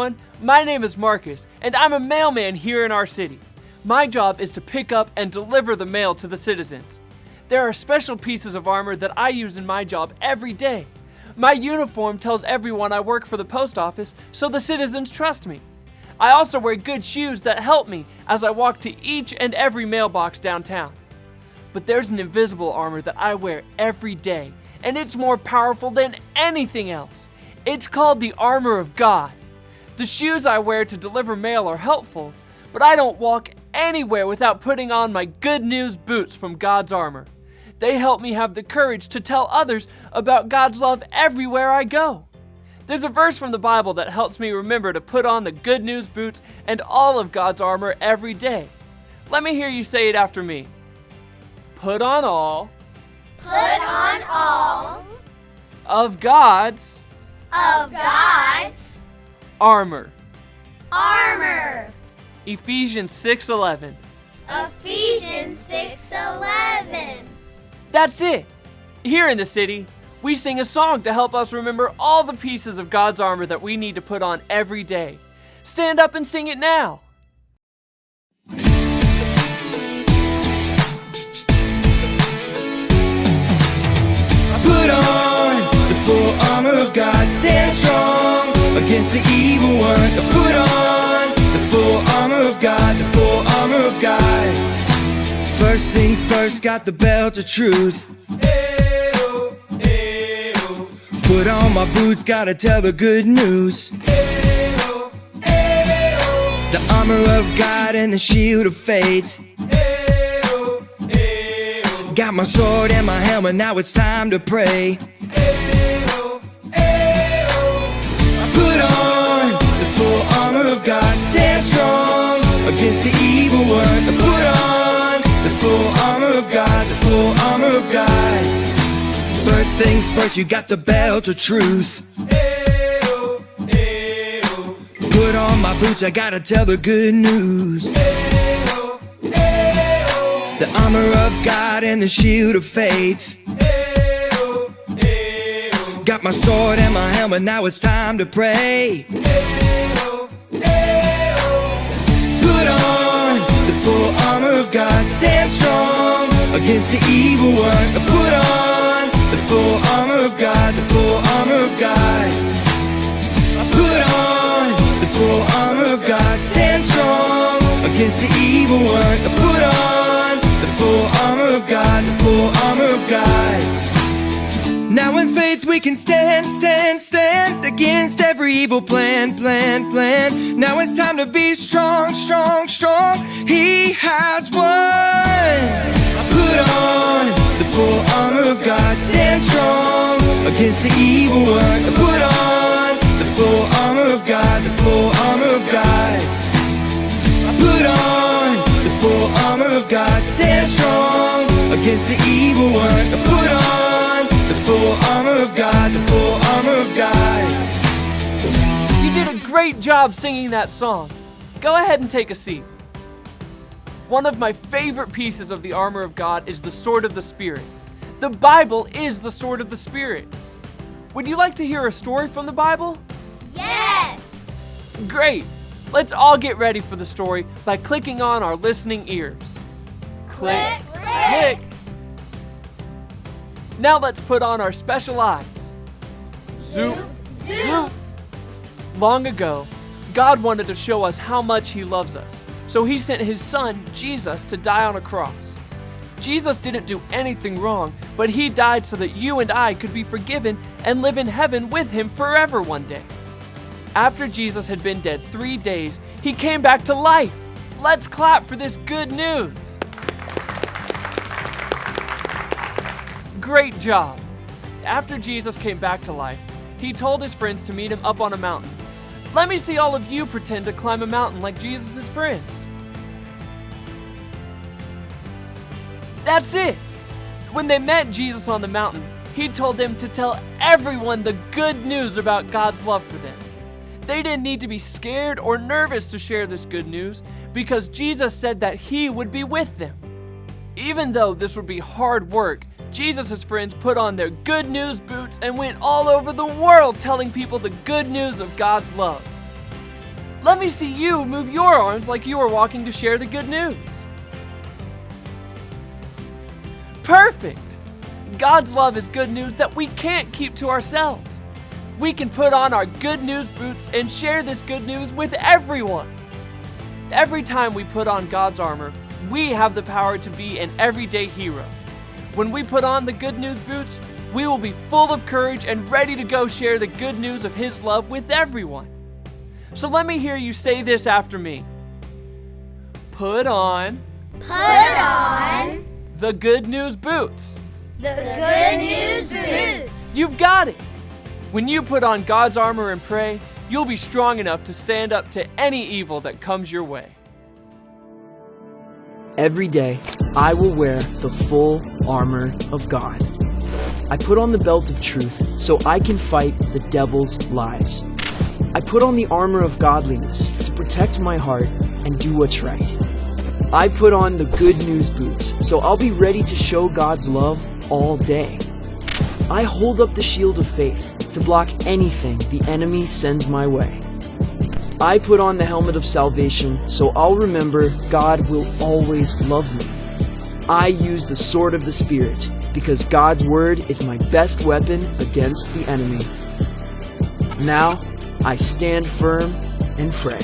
everyone. My name is Marcus, and I'm a mailman here in our city. My job is to pick up and deliver the mail to the citizens. There are special pieces of armor that I use in my job every day. My uniform tells everyone I work for the post office, so the citizens trust me. I also wear good shoes that help me as I walk to each and every mailbox downtown. But there's an invisible armor that I wear every day, and it's more powerful than anything else. It's called the armor of God. The shoes I wear to deliver mail are helpful, but I don't walk anywhere without putting on my good news boots from God's armor. They help me have the courage to tell others about God's love everywhere I go. There's a verse from the Bible that helps me remember to put on the good news boots and all of God's armor every day. Let me hear you say it after me. Put on all of God's armor. Ephesians 6:11. Ephesians 6:11. That's it. Here in the city, we sing a song to help us remember all the pieces of God's armor that we need to put on every day. Stand up and sing it now. Put on the full armor of God, stand strong against the evil one. Put on the full armor of God, the full armor of God. First things first, got the belt of truth. Ayo, ayo. Put on my boots, gotta tell the good news. Ayo, ayo. The armor of God and the shield of faith. Ayo, ayo. Got my sword and my helmet, now it's time to pray. Ayo, ayo. Put on the full armor of God, stand strong against the evil one. Put on the full armor of God, the full armor of God. First things first, you got the belt of truth. Ayo, ayo. Put on my boots, I gotta tell the good news. Ayo, ayo. The armor of God and the shield of faith. Ayo, ayo. Got my sword and my helmet, now it's time to pray. Ayo, ayo. Put on the full armor of God, stand strong against the evil one. Put on the full armor of God, the full armor of God. Put on the full armor of God, stand strong against the evil one. Put on the full armor of God, the full armor of God. Now in faith we can stand against every evil plan. Now it's time to be strong. He has won. Put on the full armor of God, stand strong against the evil one. Put on the full armor of God, the full armor of God. Put on the full armor of God, stand strong against the evil one. Put on the full armor of God, the full armor of God. You did a great job singing that song. Go ahead and take a seat. One of my favorite pieces of the armor of God is the sword of the Spirit. The Bible is the sword of the Spirit. Would you like to hear a story from the Bible? Yes! Great! Let's all get ready for the story by clicking on our listening ears. Click, click! Now let's put on our special eyes. Zoop, zoop! Long ago, God wanted to show us how much He loves us, so He sent His Son, Jesus, to die on a cross. Jesus didn't do anything wrong, but He died so that you and I could be forgiven and live in heaven with Him forever one day. After Jesus had been dead 3 days, He came back to life. Let's clap for this good news. Great job. After Jesus came back to life, He told His friends to meet Him up on a mountain. Let me see all of you pretend to climb a mountain like Jesus' friends. That's it. When they met Jesus on the mountain, He told them to tell everyone the good news about God's love for them. They didn't need to be scared or nervous to share this good news because Jesus said that He would be with them. Even though this would be hard work, Jesus' friends put on their good news boots and went all over the world telling people the good news of God's love. Let me see you move your arms like you are walking to share the good news. Perfect! God's love is good news that we can't keep to ourselves. We can put on our good news boots and share this good news with everyone. Every time we put on God's armor, we have the power to be an everyday hero. When we put on the good news boots, we will be full of courage and ready to go share the good news of His love with everyone. So let me hear you say this after me. Put on the good news boots. The good news boots. You've got it. When you put on God's armor and pray, you'll be strong enough to stand up to any evil that comes your way. Every day, I will wear the full armor of God. I put on the belt of truth so I can fight the devil's lies. I put on the armor of godliness to protect my heart and do what's right. I put on the good news boots so I'll be ready to show God's love all day. I hold up the shield of faith to block anything the enemy sends my way. I put on the helmet of salvation so I'll remember God will always love me. I use the sword of the Spirit because God's word is my best weapon against the enemy. Now, I stand firm and pray.